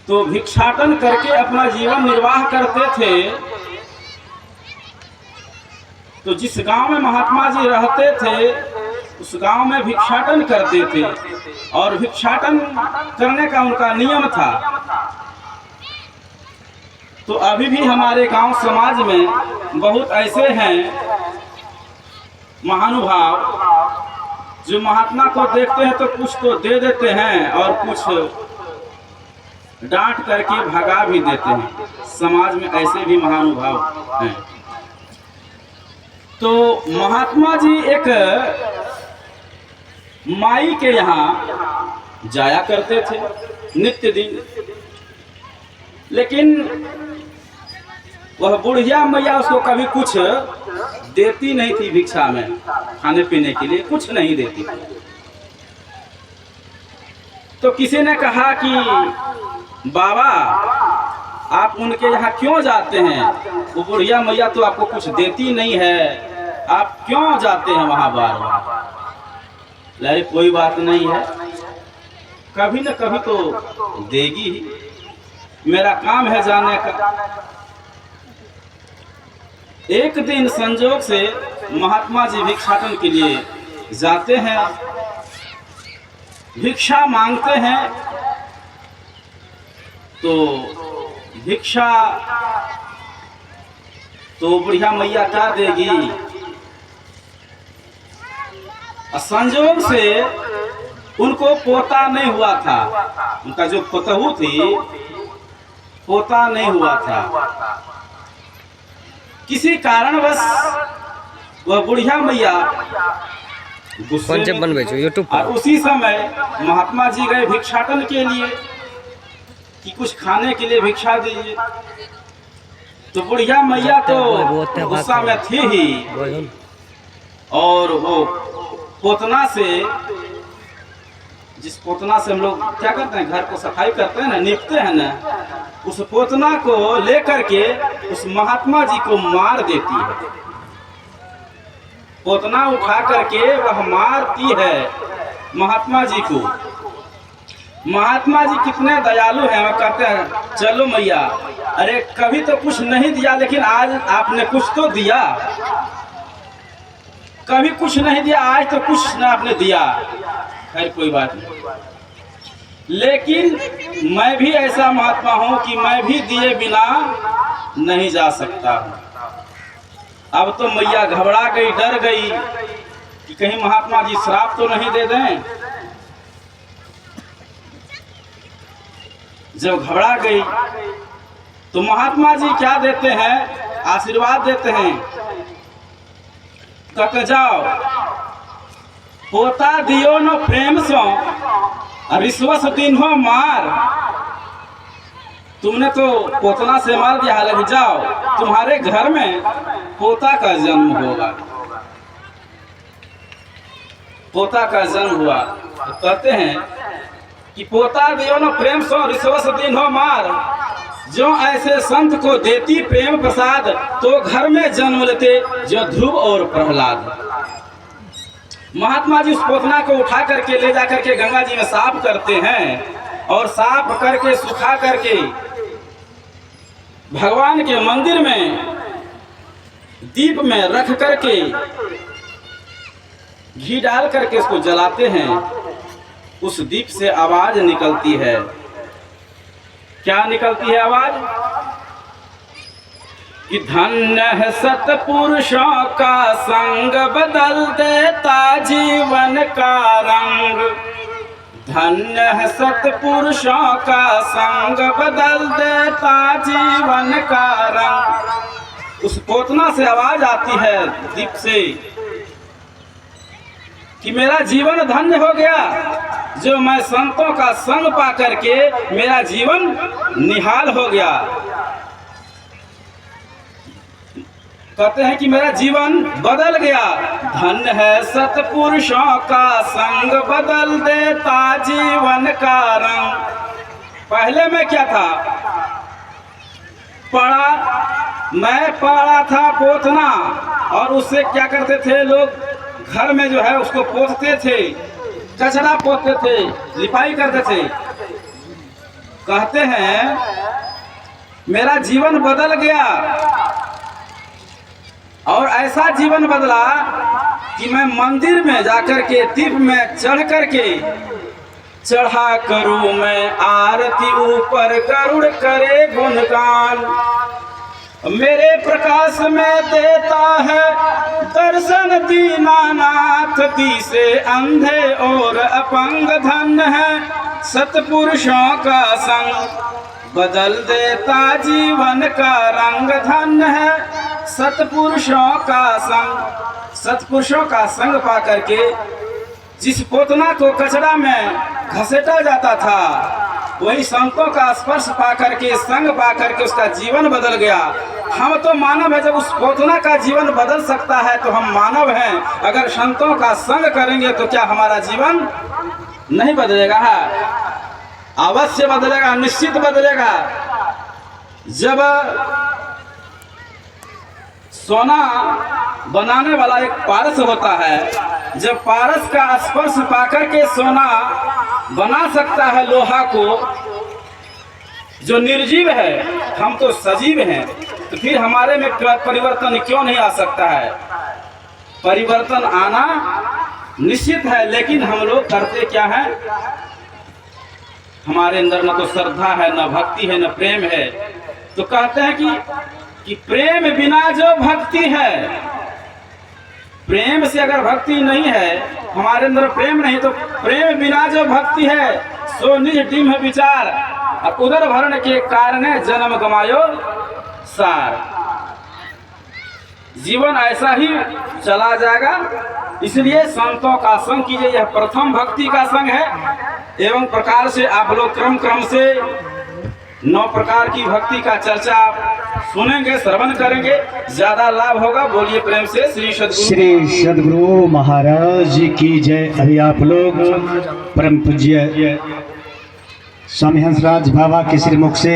तो भिक्षाटन करके अपना जीवन निर्वाह करते थे। तो जिस गांव में महात्मा जी रहते थे उस गांव में भिक्षाटन करते थे और भिक्षाटन करने का उनका नियम था। तो अभी भी हमारे गांव समाज में बहुत ऐसे हैं महानुभाव जो महात्मा को देखते हैं तो कुछ तो दे देते हैं और कुछ डांट करके भगा भी देते हैं। समाज में ऐसे भी महानुभाव हैं। तो महात्मा जी एक माई के यहाँ जाया करते थे नित्य दिन, लेकिन वह बुढ़िया मैया उसको कभी कुछ देती नहीं थी। भिक्षा में खाने पीने के लिए कुछ नहीं देती थी। तो किसी ने कहा कि बाबा आप उनके यहाँ क्यों जाते हैं, वो बुढ़िया मैया तो आपको कुछ देती नहीं है, आप क्यों जाते हैं वहाँ बार बार। अरे कोई बात नहीं है, कभी न कभी तो देगी ही, मेरा काम है जाने का। एक दिन संजोग से महात्मा जी भिक्षाटन के लिए जाते हैं, भिक्षा मांगते हैं। तो भिक्षा तो बुढ़िया मैया क्या देगी। संजोग से उनको पोता नहीं हुआ था, उनका जो पतहू थी पोता नहीं हुआ था। किसी कारणवश वह बुढ़िया मैया गुस्से में थी। और उसी समय महात्मा जी गए भिक्षाटन के लिए कि कुछ खाने के लिए भिक्षा दीजिए। तो बुढ़िया मैया तो गुस्सा में थी ही, और वो पोतना से, जिस पोतना से हम लोग क्या करते हैं, घर को सफाई करते हैं ना, नीपते हैं ना, उस पोतना को लेकर के उस महात्मा जी को मार देती है। पोतना उठा करके वह मारती है महात्मा जी को। महात्मा जी कितने दयालु हैं, वह कहते हैं चलो मैया, अरे कभी तो कुछ नहीं दिया लेकिन आज आपने कुछ तो दिया, कभी कुछ नहीं दिया आज तो कुछ ना आपने दिया। खैर कोई बात नहीं, लेकिन मैं भी ऐसा महात्मा हूं कि मैं भी दिए बिना नहीं जा सकता हूं। अब तो मैया घबरा गई, डर गई कि कहीं महात्मा जी श्राप तो नहीं दे दें। जब घबरा गई तो महात्मा जी क्या देते हैं, आशीर्वाद देते हैं, तक जाओ पोता दियो न प्रेम सो रिश्वस दिन हो मार। तुमने तो पोतना से मार दिया, हालांकि जाओ तुम्हारे घर में पोता का जन्म होगा। पोता का जन्म हुआ तो कहते हैं कि पोता दियो न प्रेम सो रिश्वस दिन हो मार। जो ऐसे संत को देती प्रेम प्रसाद, तो घर में जन्म लेते जो ध्रुव और प्रहलाद। महात्मा जी उस पोतना को उठा करके ले जा करके गंगा जी में साफ करते हैं और साफ करके सुखा करके भगवान के मंदिर में दीप में रख करके घी डाल करके इसको जलाते हैं। उस दीप से आवाज निकलती है। क्या निकलती है आवाज? कि धन्य है सतपुरुषों का संग, बदल देता जीवन का रंग। धन्य है सतपुरुषों का संग, बदल देता जीवन का रंग। उस पोतना से आवाज आती है दीप से कि मेरा जीवन धन्य हो गया, जो मैं संतों का संग पा करके मेरा जीवन निहाल हो गया। कहते हैं कि मेरा जीवन बदल गया। धन्य है सतपुरुषों का संग, बदल देता जीवन का रंग। पहले मैं क्या था, मैं पड़ा था पोतना, और उससे क्या करते थे लोग, घर में जो है उसको पोतते थे, कचरा पोतते थे, लिपाई करते थे। कहते हैं मेरा जीवन बदल गया और ऐसा जीवन बदला कि मैं मंदिर में जाकर के दीप में चढ़ करके चढ़ा करूं मैं आरती, ऊपर गरुड़ करे गुणगान। मेरे प्रकाश में देता है दर्शन दीनानाथ, दिसे अंधे और अपंग धन्य है सतपुरुषों का संग, बदल देता जीवन का रंग। धन्य है सतपुरुषों का संग। सतपुरुषों का संग पा करके जिस पोतना को कचरा में घसेटा जाता था, वही संतों का स्पर्श पा करके, संग पा करके उसका जीवन बदल गया। हम तो मानव है, जब उस पोतना का जीवन बदल सकता है तो हम मानव हैं। अगर संतों का संग करेंगे तो क्या हमारा जीवन नहीं बदलेगा? अवश्य बदलेगा, निश्चित बदलेगा। जब सोना बनाने वाला एक पारस होता है, जब पारस का स्पर्श पाकर के सोना बना सकता है लोहा को, जो निर्जीव है, हम तो सजीव हैं, तो फिर हमारे में परिवर्तन क्यों नहीं आ सकता है? परिवर्तन आना निश्चित है, लेकिन हम लोग करते क्या है? हमारे अंदर न तो श्रद्धा है, न भक्ति है, न प्रेम है। तो कहते हैं कि प्रेम बिना जो भक्ति है, प्रेम से अगर भक्ति नहीं है, हमारे अंदर प्रेम नहीं, तो प्रेम बिना जो भक्ति है सो निज डिम्ह विचार, और उदर भरण के कारण जन्म गमायो सार। जीवन ऐसा ही चला जाएगा। इसलिए संतों का संग कीजिए, यह प्रथम भक्ति का संग है। एवं प्रकार से आप लोग क्रम क्रम से 9 प्रकार की भक्ति का चर्चा सुनेंगे, श्रवण करेंगे, ज्यादा लाभ होगा। बोलिए प्रेम से श्री सद्गुरु महाराज की जय। अभी आप लोग परम पूज्य स्वामी हंसराज बाबा के श्रीमुख से